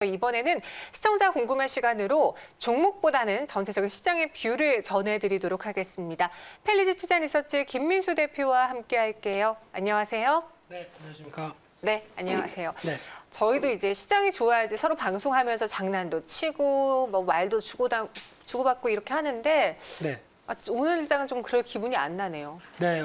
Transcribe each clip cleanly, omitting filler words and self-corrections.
이번에는 시청자 궁금한 시간으로 종목보다는 전체적인 시장의 뷰를 전해드리도록 하겠습니다. 펠리즈 투자리서치 김민수 대표와 함께 할게요. 안녕하세요. 네, 안녕하십니까. 네, 안녕하세요. 네. 저희도 이제 시장이 좋아야지 서로 방송하면서 장난도 치고 뭐 말도 주고받고 이렇게 하는데 네. 오늘 장은 좀 그럴 기분이 안 나네요. 네,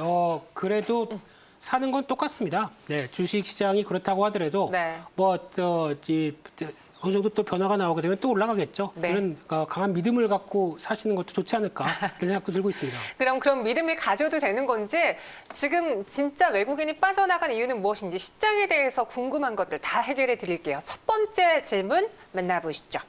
그래도 사는 건 똑같습니다. 네, 주식 시장이 그렇다고 하더라도 네. 어느 정도 또 변화가 나오게 되면 또 올라가겠죠. 네. 이런 강한 믿음을 갖고 사시는 것도 좋지 않을까 그런 생각도 들고 있습니다. 그럼 믿음을 가져도 되는 건지 지금 진짜 외국인이 빠져나간 이유는 무엇인지 시장에 대해서 궁금한 것들 다 해결해 드릴게요. 첫 번째 질문 만나보시죠.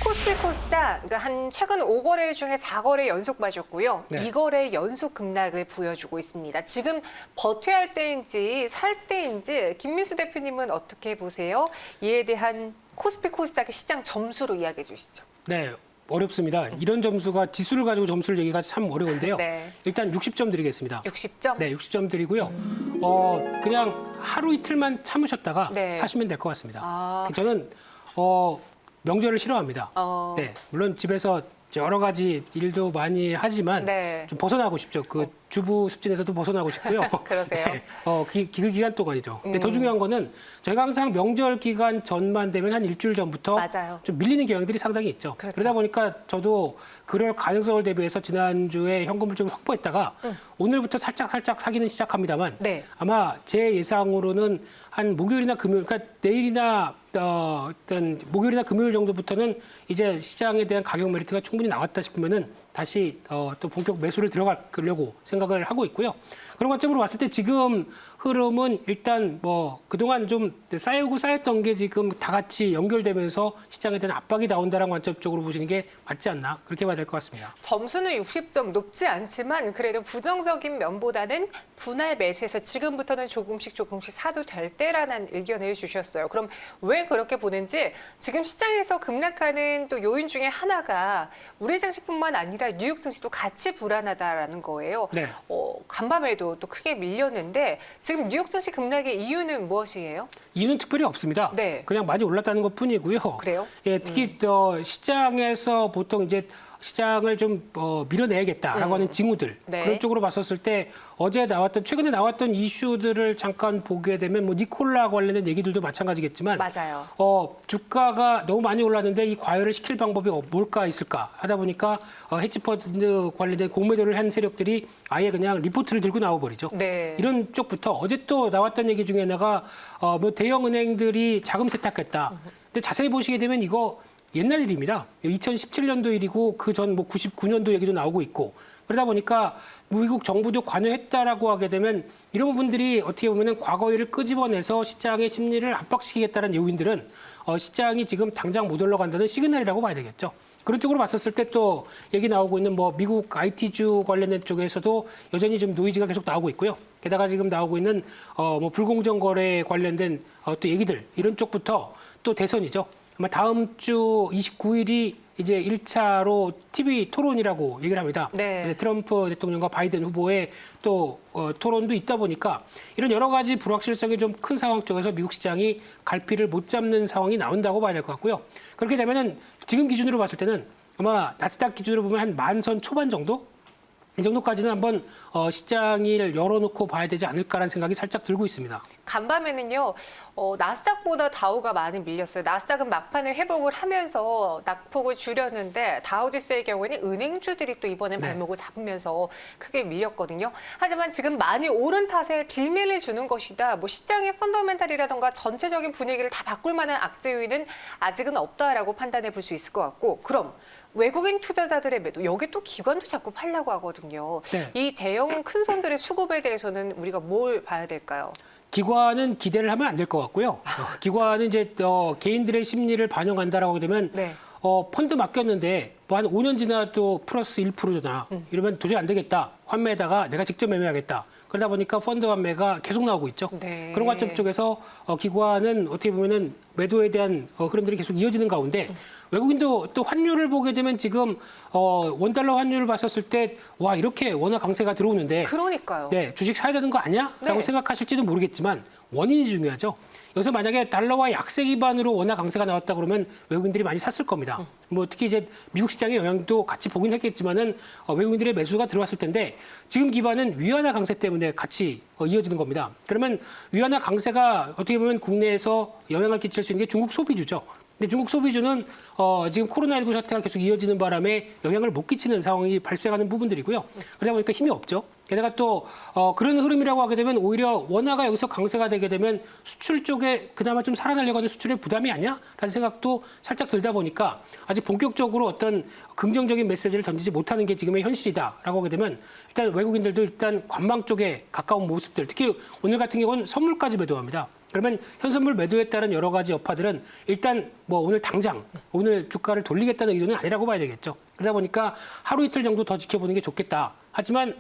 코스피 코스닥 한 최근 5거래 중에 4거래 연속 빠졌고요. 네. 2거래 연속 급락을 보여주고 있습니다. 지금 버텨야 할 때인지 살 때인지 김민수 대표님은 어떻게 보세요? 이에 대한 코스피 코스닥의 시장 점수로 이야기해 주시죠. 네, 어렵습니다. 이런 점수가 지수를 가지고 점수를 얘기가 참 어려운데요. 네. 일단 60점 드리겠습니다. 60점? 네, 60점 드리고요. 그냥 하루 이틀만 참으셨다가 네. 사시면 될 것 같습니다. 아. 저는 명절을 싫어합니다. 네, 물론 집에서 여러 가지 일도 많이 하지만 네. 좀 벗어나고 싶죠. 그 주부 습진에서도 벗어나고 싶고요. 그러세요? 네, 그 기간 동안이죠. 근데 더 중요한 거는 저희가 항상 명절 기간 전만 되면 한 일주일 전부터 맞아요. 좀 밀리는 경향들이 상당히 있죠. 그렇죠. 그러다 보니까 저도 그럴 가능성을 대비해서 지난주에 현금을 좀 확보했다가 오늘부터 살짝 사기는 시작합니다만 네. 아마 제 예상으로는 한 목요일이나 금요일, 그러니까 내일이나 어떤 목요일이나 금요일 정도부터는 이제 시장에 대한 가격 메리트가 충분히 나왔다 싶으면은 다시 또 본격 매수를 들어가려고 생각을 하고 있고요. 그런 관점으로 봤을 때 지금 흐름은 일단 뭐 그동안 좀 쌓였던 게 지금 다 같이 연결되면서 시장에 대한 압박이 나온다는 관점 쪽으로 보시는 게 맞지 않나 그렇게 봐야 될 것 같습니다. 점수는 60점 높지 않지만 그래도 부정적인 면보다는 분할 매수해서 지금부터는 조금씩 사도 될 때라는 의견을 주셨어요. 그럼 왜 그렇게 보는지 지금 시장에서 급락하는 또 요인 중에 하나가 우리 증시뿐만 아니라 뉴욕 증시도 같이 불안하다라는 거예요. 네. 간밤에도 또 크게 밀렸는데 지금 뉴욕 증시 급락의 이유는 무엇이에요? 이유는 특별히 없습니다. 네. 그냥 많이 올랐다는 것 뿐이고요. 그래요? 예, 특히 시장에서 보통 이제 시장을 좀 밀어내야겠다라고 하는 징후들 네. 그런 쪽으로 봤었을 때 최근에 나왔던 이슈들을 잠깐 보게 되면 뭐 니콜라 관련된 얘기들도 마찬가지겠지만 맞아요. 주가가 너무 많이 올랐는데 이 과열을 시킬 방법이 뭘까 있을까 하다 보니까 헤지펀드 관련된 공매도를 한 세력들이 아예 그냥 리포트를 들고 나와버리죠. 네. 이런 쪽부터 어제 또 나왔던 얘기 중에 하나가 뭐 대형 은행들이 자금 세탁했다. 근데 자세히 보시게 되면 이거 옛날 일입니다. 2017년도 일이고 그 전 뭐 99년도 얘기도 나오고 있고 그러다 보니까 미국 정부도 관여했다라고 하게 되면 이런 부분들이 어떻게 보면은 과거 일을 끄집어내서 시장의 심리를 압박시키겠다는 요인들은 시장이 지금 당장 못 올라간다는 시그널이라고 봐야 되겠죠. 그런 쪽으로 봤었을 때 또 얘기 나오고 있는 뭐 미국 IT주 관련된 쪽에서도 여전히 좀 노이즈가 계속 나오고 있고요. 게다가 지금 나오고 있는 뭐 불공정 거래 관련된 또 얘기들 이런 쪽부터 또 대선이죠. 아마 다음 주 29일이 이제 1차로 TV 토론이라고 얘기를 합니다. 네. 트럼프 대통령과 바이든 후보의 또 토론도 있다 보니까 이런 여러 가지 불확실성이 좀 큰 상황 쪽에서 미국 시장이 갈피를 못 잡는 상황이 나온다고 봐야 될 것 같고요. 그렇게 되면은 지금 기준으로 봤을 때는 아마 나스닥 기준으로 보면 한 만선 초반 정도? 이 정도까지는 한번 시장을 열어놓고 봐야 되지 않을까라는 생각이 살짝 들고 있습니다. 간밤에는요, 나스닥보다 다우가 많이 밀렸어요. 나스닥은 막판에 회복을 하면서 낙폭을 줄였는데 다우지수의 경우에는 은행주들이 또 이번엔 네. 발목을 잡으면서 크게 밀렸거든요. 하지만 지금 많이 오른 탓에 빌미를 주는 것이다. 뭐 시장의 펀더멘탈이라던가 전체적인 분위기를 다 바꿀 만한 악재 요인은 아직은 없다라고 판단해 볼 수 있을 것 같고, 그럼 외국인 투자자들의 매도, 여기 또 기관도 자꾸 팔려고 하거든요. 네. 이 대형 큰 손들의 수급에 대해서는 우리가 뭘 봐야 될까요? 기관은 기대를 하면 안 될 것 같고요. 기관은 이제 개인들의 심리를 반영한다라고 하게 되면 네. 펀드 맡겼는데 뭐 한 5년 지나도 플러스 1%잖아. 이러면 도저히 안 되겠다. 환매에다가 내가 직접 매매하겠다. 그러다 보니까 펀드 환매가 계속 나오고 있죠. 네. 그런 관점 쪽에서 기관은 어떻게 보면은 매도에 대한 흐름들이 계속 이어지는 가운데 외국인도 또 환율을 보게 되면 지금 원달러 환율을 봤었을 때 와 이렇게 원화 강세가 들어오는데 그러니까요. 네, 주식 사야 되는 거 아니야? 라고 네. 생각하실지도 모르겠지만 원인이 중요하죠. 여기서 만약에 달러와 약세 기반으로 원화 강세가 나왔다 그러면 외국인들이 많이 샀을 겁니다. 뭐 특히 이제 미국 시장의 영향도 같이 보긴 했겠지만은 외국인들의 매수가 들어왔을 텐데 지금 기반은 위안화 강세 때문에 같이 이어지는 겁니다. 그러면 위안화 강세가 어떻게 보면 국내에서 영향을 끼칠 수 있는 게 중국 소비주죠. 근데 중국 소비주는 지금 코로나19 사태가 계속 이어지는 바람에 영향을 못 끼치는 상황이 발생하는 부분들이고요. 그러다 보니까 힘이 없죠. 게다가 또 그런 흐름이라고 하게 되면 오히려 원화가 여기서 강세가 되게 되면 수출 쪽에 그나마 좀 살아나려고 하는 수출의 부담이 아니야? 라는 생각도 살짝 들다 보니까 아직 본격적으로 어떤 긍정적인 메시지를 던지지 못하는 게 지금의 현실이다라고 하게 되면 일단 외국인들도 일단 관망 쪽에 가까운 모습들, 특히 오늘 같은 경우는 선물까지 매도합니다. 그러면 현선물 매도에 따른 여러 가지 여파들은 일단 뭐 오늘 당장 오늘 주가를 돌리겠다는 의도는 아니라고 봐야 되겠죠. 그러다 보니까 하루 이틀 정도 더 지켜보는 게 좋겠다. 하지만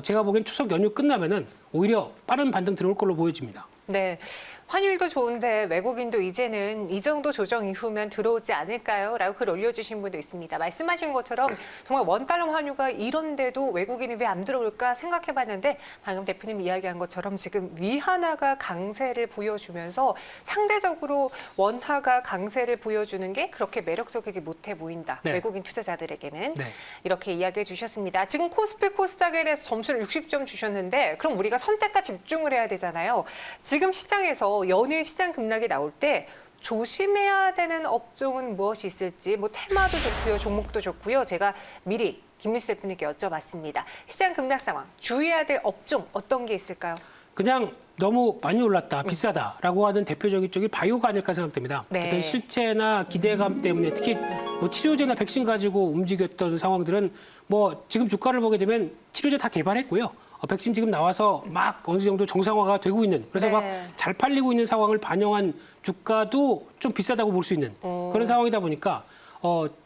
제가 보기엔 추석 연휴 끝나면은 오히려 빠른 반등 들어올 걸로 보여집니다. 네. 환율도 좋은데 외국인도 이제는 이 정도 조정 이후면 들어오지 않을까요? 라고 글 올려주신 분도 있습니다. 말씀하신 것처럼 정말 원달러 환율가 이런데도 외국인이 왜 안 들어올까 생각해봤는데 방금 대표님 이야기한 것처럼 지금 위안화가 강세를 보여주면서 상대적으로 원화가 강세를 보여주는 게 그렇게 매력적이지 못해 보인다. 네. 외국인 투자자들에게는. 네. 이렇게 이야기해 주셨습니다. 지금 코스피 코스닥에 대해서 점수를 60점 주셨는데 그럼 우리가 선택과 집중을 해야 되잖아요. 지금 시장에서 연일 시장 급락이 나올 때 조심해야 되는 업종은 무엇이 있을지 뭐 테마도 좋고요. 종목도 좋고요. 제가 미리 김민수 대표님께 여쭤봤습니다. 시장 급락 상황 주의해야 될 업종 어떤 게 있을까요? 그냥 너무 많이 올랐다, 비싸다라고 하는 대표적인 쪽이 바이오가 아닐까 생각됩니다. 네. 어떤 실체나 기대감 때문에 특히 뭐 치료제나 백신 가지고 움직였던 상황들은 뭐 지금 주가를 보게 되면 치료제 다 개발했고요. 백신 지금 나와서 막 어느 정도 정상화가 되고 있는 그래서 네. 막 잘 팔리고 있는 상황을 반영한 주가도 좀 비싸다고 볼 수 있는 그런 상황이다 보니까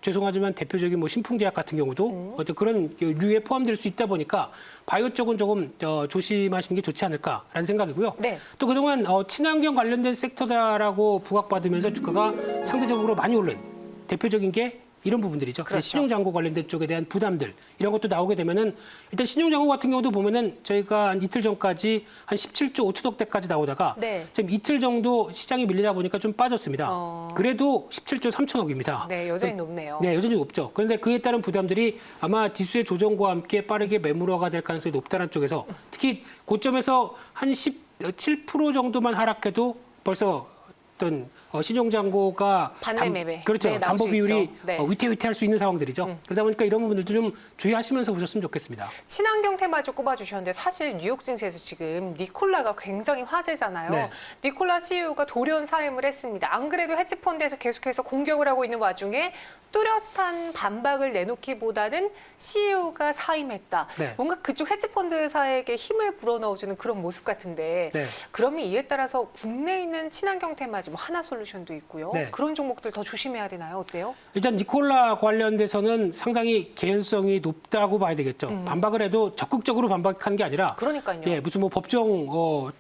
죄송하지만 대표적인 뭐 신풍제약 같은 경우도 어떤 그런 류에 포함될 수 있다 보니까 바이오 쪽은 조금 조심하시는 게 좋지 않을까라는 생각이고요. 네. 또 그동안 친환경 관련된 섹터다라고 부각받으면서 주가가 상대적으로 많이 오른 대표적인 게 이런 부분들이죠. 그렇죠. 신용장고 관련된 쪽에 대한 부담들 이런 것도 나오게 되면은 일단 신용장고 같은 경우도 보면은 저희가 한 이틀 전까지 한 17조 5천억대까지 나오다가 네. 지금 이틀 정도 시장이 밀리다 보니까 좀 빠졌습니다. 그래도 17조 3천억입니다. 네, 여전히 높네요. 네, 여전히 높죠. 그런데 그에 따른 부담들이 아마 지수의 조정과 함께 빠르게 매물화가 될 가능성이 높다는 쪽에서 특히 고점에서 한 17% 정도만 하락해도 벌써 어떤 신용장고가 반대 매매. 그렇죠. 네, 나올 담보 수 비율이 있죠. 네. 위태위태할 수 있는 상황들이죠. 그러다 보니까 이런 부분들도 좀 주의하시면서 보셨으면 좋겠습니다. 친환경 테마 좀 꼽아주셨는데 사실 뉴욕 증시에서 지금 니콜라가 굉장히 화제잖아요. 네. 니콜라 CEO가 돌연 사임을 했습니다. 안 그래도 헤지펀드에서 계속해서 공격을 하고 있는 와중에 뚜렷한 반박을 내놓기보다는 CEO가 사임했다. 네. 뭔가 그쪽 헤지펀드사에게 힘을 불어넣어주는 그런 모습 같은데 네. 그러면 이에 따라서 국내에 있는 친환경 테마 좀 하나솔루션도 있고요. 네. 그런 종목들 더 조심해야 되나요? 어때요? 일단 니콜라 관련돼서는 상당히 개연성이 높다고 봐야 되겠죠. 반박을 해도 적극적으로 반박한 게 아니라 그러니까요. 예, 무슨 뭐 법정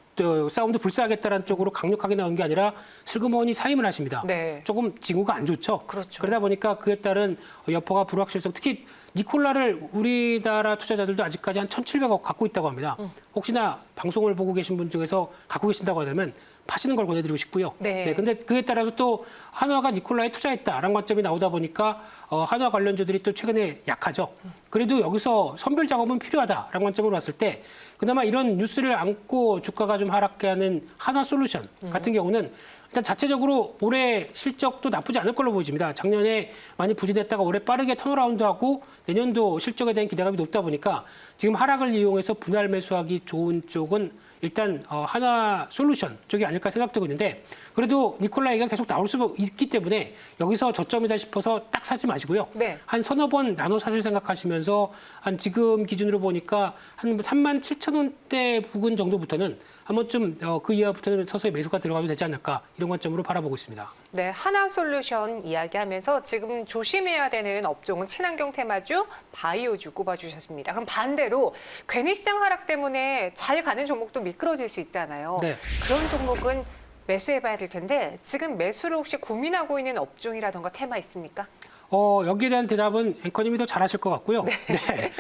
싸움도 불사하겠다는 쪽으로 강력하게 나온 게 아니라 슬그머니 사임을 하십니다. 네. 조금 징후가 안 좋죠. 그렇죠. 그러다 보니까 그에 따른 여파가 불확실성, 특히 니콜라를 우리나라 투자자들도 아직까지 한 1,700억 갖고 있다고 합니다. 혹시나 방송을 보고 계신 분 중에서 갖고 계신다고 하면 파시는 걸 권해드리고 싶고요. 네. 근데 그에 따라서 또 한화가 니콜라에 투자했다라는 관점이 나오다 보니까 한화 관련주들이 또 최근에 약하죠. 그래도 여기서 선별 작업은 필요하다라는 관점으로 봤을 때 그나마 이런 뉴스를 안고 주가가 좀 하락해 하는 한화솔루션 같은 경우는 일단 자체적으로 올해 실적도 나쁘지 않을 걸로 보여집니다. 작년에 많이 부진했다가 올해 빠르게 턴어라운드하고 내년도 실적에 대한 기대감이 높다 보니까 지금 하락을 이용해서 분할 매수하기 좋은 쪽은 일단 한화솔루션 쪽이 아닐까 생각되고 있는데 그래도 니콜라이가 계속 나올 수 있기 때문에 여기서 저점이다 싶어서 딱 사지 마시고요. 네. 한 서너 번 나눠 사실 생각하시면서 한 지금 기준으로 보니까 한 37,000원대 부근 정도부터는 한번 좀 그 이하부터는 서서히 매수가 들어가도 되지 않을까 이런 관점으로 바라보고 있습니다. 네, 하나솔루션 이야기하면서 지금 조심해야 되는 업종은 친환경 테마주, 바이오주 꼽아주셨습니다. 그럼 반대로 괜히 시장 하락 때문에 잘 가는 종목도 미끄러질 수 있잖아요. 네. 그런 종목은 매수해봐야 될 텐데 지금 매수를 혹시 고민하고 있는 업종이라던가 테마 있습니까? 여기에 대한 대답은 앵커님이 더 잘하실 것 같고요. 네.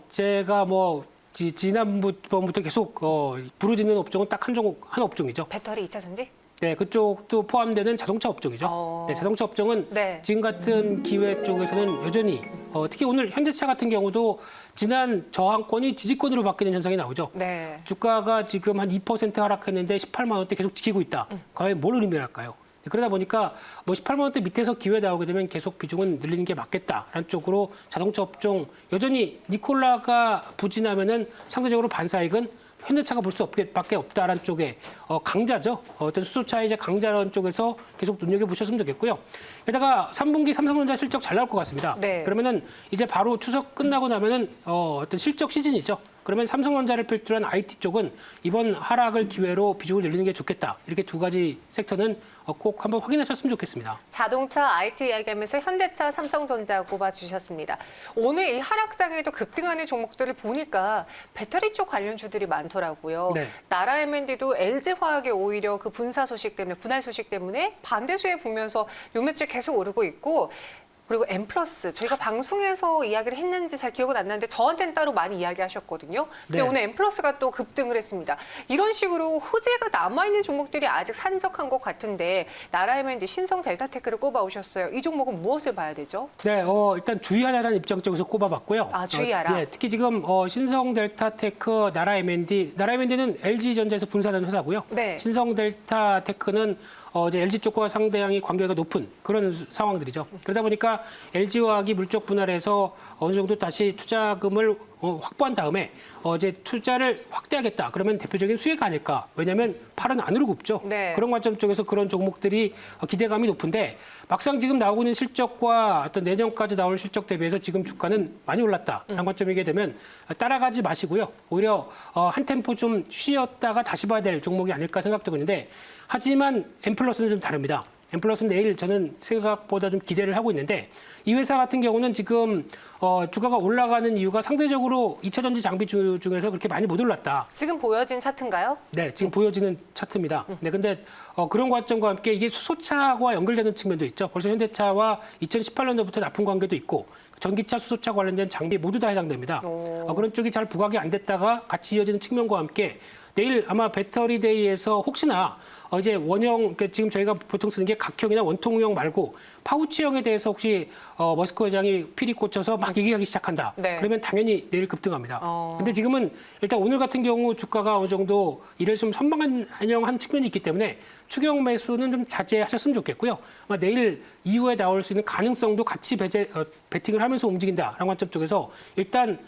제가 지난번부터 계속 부르짖는 업종은 딱 한 업종이죠. 배터리 2차 전지? 네, 그쪽도 포함되는 자동차 업종이죠. 네, 자동차 업종은 네. 지금 같은 기회 쪽에서는 여전히 특히 오늘 현대차 같은 경우도 지난 저항권이 지지권으로 바뀌는 현상이 나오죠. 네. 주가가 지금 한 2% 하락했는데 18만 원대 계속 지키고 있다. 과연 뭘 의미할까요? 그러다 보니까 18만 원대 밑에서 기회 나오게 되면 계속 비중은 늘리는 게 맞겠다라는 쪽으로 자동차 업종 여전히 니콜라가 부진하면은 상대적으로 반사익은 현대차가 볼 수 밖에 없다라는 쪽에 강자죠. 어떤 수소차의 이제 강자라는 쪽에서 계속 눈여겨보셨으면 좋겠고요. 게다가 3분기 삼성전자 실적 잘 나올 것 같습니다. 네. 그러면은 이제 바로 추석 끝나고 나면은 어떤 실적 시즌이죠. 그러면 삼성전자를 필두로 한 IT 쪽은 이번 하락을 기회로 비중을 늘리는 게 좋겠다. 이렇게 두 가지 섹터는 꼭 한번 확인하셨으면 좋겠습니다. 자동차, IT 이야기하면서 현대차, 삼성전자 꼽아주셨습니다. 오늘 이 하락장에도 급등하는 종목들을 보니까 배터리 쪽 관련주들이 많더라고요. 네. 나라 M&D도 LG화학의 오히려 그 분사 소식 때문에, 분할 소식 때문에 반대수에 보면서 요 며칠 계속 오르고 있고 그리고 M+, 저희가 방송에서 이야기를 했는지 잘 기억은 안 나는데 저한테는 따로 많이 이야기하셨거든요. 근데 네. 오늘 M+가 또 급등을 했습니다. 이런 식으로 호재가 남아있는 종목들이 아직 산적한 것 같은데 나라 M&D 신성 델타테크를 꼽아오셨어요. 이 종목은 무엇을 봐야 되죠? 네, 일단 주의하라는 입장 쪽에서 꼽아봤고요. 아, 주의하라. 네, 특히 지금 신성 델타테크, 나라 M&D는 LG전자에서 분사된 회사고요. 네. 신성 델타테크는 이제 LG 쪽과 상당히 관계가 높은 그런 상황들이죠. 그러다 보니까 LG화학이 물적 분할해서 어느 정도 다시 투자금을 확보한 다음에 이제 투자를 확대하겠다. 그러면 대표적인 수혜가 아닐까. 왜냐하면 팔은 안으로 굽죠. 네. 그런 관점 쪽에서 그런 종목들이 기대감이 높은데 막상 지금 나오고 있는 실적과 어떤 내년까지 나올 실적 대비해서 지금 주가는 많이 올랐다라는 관점이게 되면 따라가지 마시고요. 오히려 한 템포 좀 쉬었다가 다시 봐야 될 종목이 아닐까 생각되고 있는데 하지만 M+는 좀 다릅니다. M+는 내일 저는 생각보다 좀 기대를 하고 있는데 이 회사 같은 경우는 지금 주가가 올라가는 이유가 상대적으로 2차 전지 장비 중에서 그렇게 많이 못 올랐다. 지금 보여진 차트인가요? 네, 지금 보여지는 차트입니다. 네, 근데 그런 관점과 함께 이게 수소차와 연결되는 측면도 있죠. 벌써 현대차와 2018년도부터 납품 관계도 있고 전기차, 수소차 관련된 장비 모두 다 해당됩니다. 그런 쪽이 잘 부각이 안 됐다가 같이 이어지는 측면과 함께 내일 아마 배터리 데이에서 혹시나 이제 원형, 그러니까 지금 저희가 보통 쓰는 게 각형이나 원통형 말고 파우치형에 대해서 혹시 머스크 회장이 필이 꽂혀서 막 얘기하기 시작한다. 네. 그러면 당연히 내일 급등합니다. 근데 지금은 일단 오늘 같은 경우 주가가 어느 정도 이를 좀 선방한 측면이 있기 때문에 추경 매수는 좀 자제하셨으면 좋겠고요. 아마 내일 이후에 나올 수 있는 가능성도 같이 베팅을 하면서 움직인다라는 관점 쪽에서 일단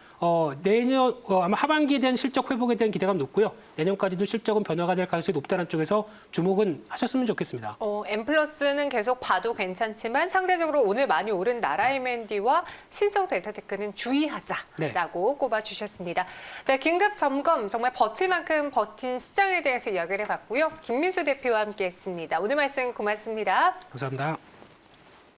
내년 아마 하반기에 대한 실적 회복에 대한 기대감 높고요. 내년까지도 실적은 변화가 될 가능성이 높다는 쪽에서 주목은 하셨으면 좋겠습니다. M+는 계속 봐도 괜찮지만 상대적으로 오늘 많이 오른 나라 M&D와 신성 델타테크는 주의하자라고 꼽아주셨습니다. 네, 긴급 점검 정말 버틸 만큼 버틴 시장에 대해서 이야기를 해봤고요. 김민수 대표와 함께했습니다. 오늘 말씀 고맙습니다. 감사합니다.